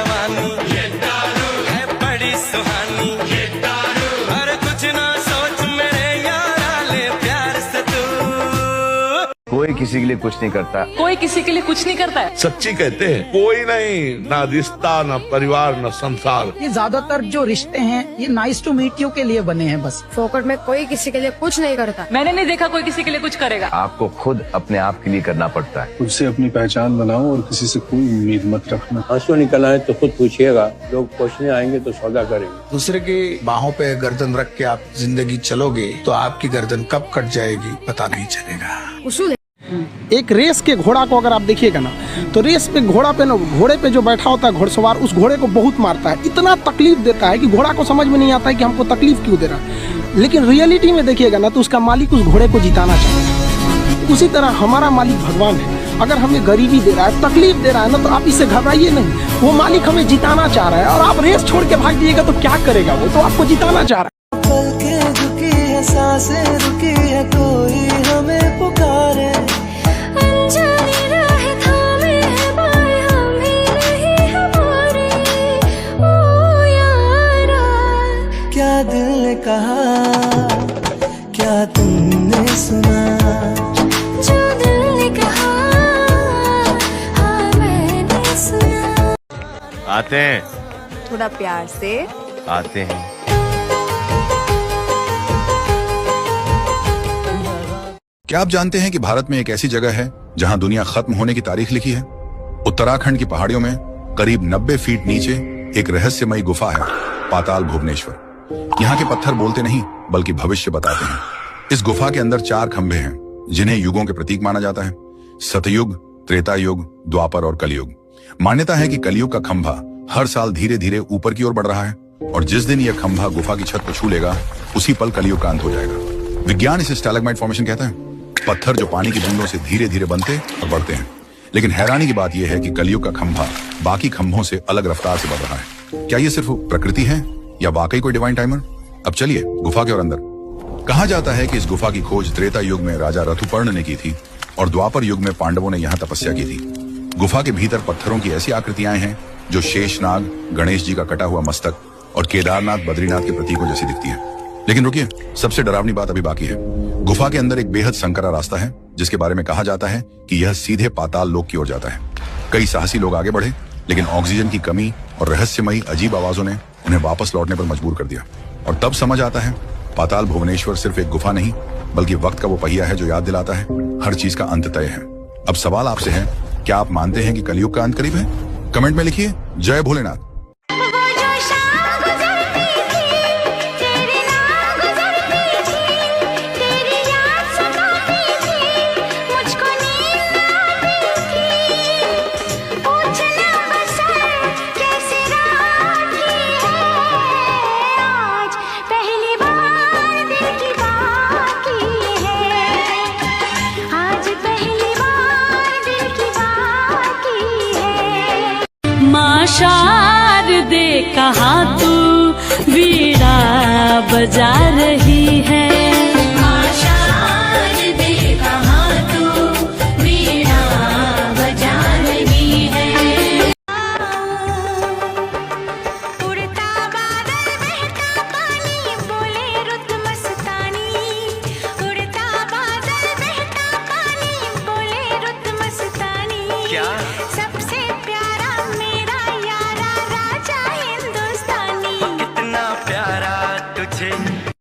जवानी ये दारू है बड़ी सुहानी, ये दारू हर कुछ ना सोच मेरे यारा ले प्यार से तू। कोई किसी के लिए कुछ नहीं करता, कोई किसी के लिए कुछ नहीं करता है। सच्ची कहते हैं कोई नहीं, ना रिश्ता ना परिवार ना संसार। ये ज्यादातर जो रिश्ते हैं ये नाइस टू मीट यू के लिए बने हैं बस। फोकट में कोई किसी के लिए कुछ नहीं करता। मैंने नहीं देखा कोई किसी के लिए कुछ करेगा। आपको खुद अपने आप के लिए करना पड़ता है। खुद से अपनी पहचान बनाओ और किसी से कोई उम्मीद मत रखना। आंसू निकल आए तो खुद पूछिएगा, लोग पूछने आएंगे तो सौदा करेंगे। दूसरे की बाहों पे गर्दन रख के आप जिंदगी चलोगे तो आपकी गर्दन कब कट जाएगी पता नहीं चलेगा। उसूल एक रेस के घोड़ा को अगर आप देखिएगा ना तो रेस पे घोड़े पे जो बैठा होता है घोड़सवार उस घोड़े को बहुत मारता है, इतना तकलीफ देता है कि घोड़ा को समझ में नहीं आता है कि हमको तकलीफ क्यों दे रहा है। लेकिन रियलिटी में देखिएगा ना तो उसका मालिक उस घोड़े को जिताना चाहता है। उसी तरह हमारा मालिक भगवान है, अगर हमें गरीबी दे रहा है तकलीफ दे रहा है ना तो आप इससे घबराइए नहीं, वो मालिक हमें जिताना चाह रहा है। और आप रेस छोड़ के भाग जाइएगा तो क्या करेगा, वो तो आपको जिताना चाह रहा है। पलकें झुकी है, सांसें रुकी है, कोई हमें पुकारे। क्या दिल ने कहा, क्या तुमने सुना, जो दिल ने कहा हाँ मैंने सुना। आते हैं, थोड़ा प्यार से आते हैं। क्या आप जानते हैं कि भारत में एक ऐसी जगह है जहां दुनिया खत्म होने की तारीख लिखी है? उत्तराखंड की पहाड़ियों में करीब 90 फीट नीचे एक रहस्यमयी गुफा है, पाताल भुवनेश्वर। यहाँ के पत्थर बोलते नहीं बल्कि भविष्य बताते हैं। इस गुफा के अंदर 4 खंभे हैं जिन्हें युगों के प्रतीक माना जाता है, सतयुग, त्रेता युग, द्वापर और कलयुग। मान्यता है कि कलयुग का खंभा हर साल धीरे धीरे ऊपर की ओर बढ़ रहा है और जिस दिन यह खंभा गुफा की छत को छू लेगा उसी पल कलयुग का अंत हो जाएगा। विज्ञान इसे स्टैलेग्माइट फॉर्मेशन कहता है, पत्थर जो पानी की बूंदों से धीरे धीरे बनते और बढ़ते हैं। लेकिन हैरानी की बात यह है कि कलयुग का खंभा बाकी खंभों से अलग रफ्तार से बढ़ रहा है। क्या ये सिर्फ प्रकृति है या वाकई कोई डिवाइन टाइमर? अब चलिए गुफा के और अंदर। कहा जाता है कि इस गुफा की खोज त्रेता युग में राजा ऋतुपर्ण ने की थी और द्वापर युग में पांडवों ने यहाँ तपस्या की थी। गुफा के भीतर पत्थरों की ऐसी आकृतियां हैं जो शेषनाग, गणेश जी का कटा हुआ मस्तक और केदारनाथ, बद्रीनाथ के प्रतीकों जैसी दिखती है। लेकिन रुकिए, सबसे डरावनी बात अभी बाकी है। गुफा के अंदर एक बेहद संकरा रास्ता है जिसके बारे में कहा जाता है कि यह सीधे पाताल लोक की ओर जाता है। कई साहसी लोग आगे बढ़े लेकिन ऑक्सीजन की कमी और रहस्यमयी अजीब आवाजों ने उन्हें वापस लौटने पर मजबूर कर दिया। और तब समझ आता है पाताल भुवनेश्वर सिर्फ एक गुफा नहीं बल्कि वक्त का वो पहिया है जो याद दिलाता है हर चीज का अंत तय है। अब सवाल आपसे है, क्या आप मानते हैं कि कलयुग का अंत करीब है? कमेंट में लिखिए जय भोलेनाथ। शारदे कहाँ तू वीणा बजा रही है, शारदे कहाँ तू वीणा बजा रही है। उड़ता बादल बहता पानी बोले रुत मस्तानी, उड़ता बादल बहता पानी बोले रुत मस्तानी। क्या सबसे प्यारा मेरा यारा राजा हिंदुस्तानी। कितना प्यारा तुझे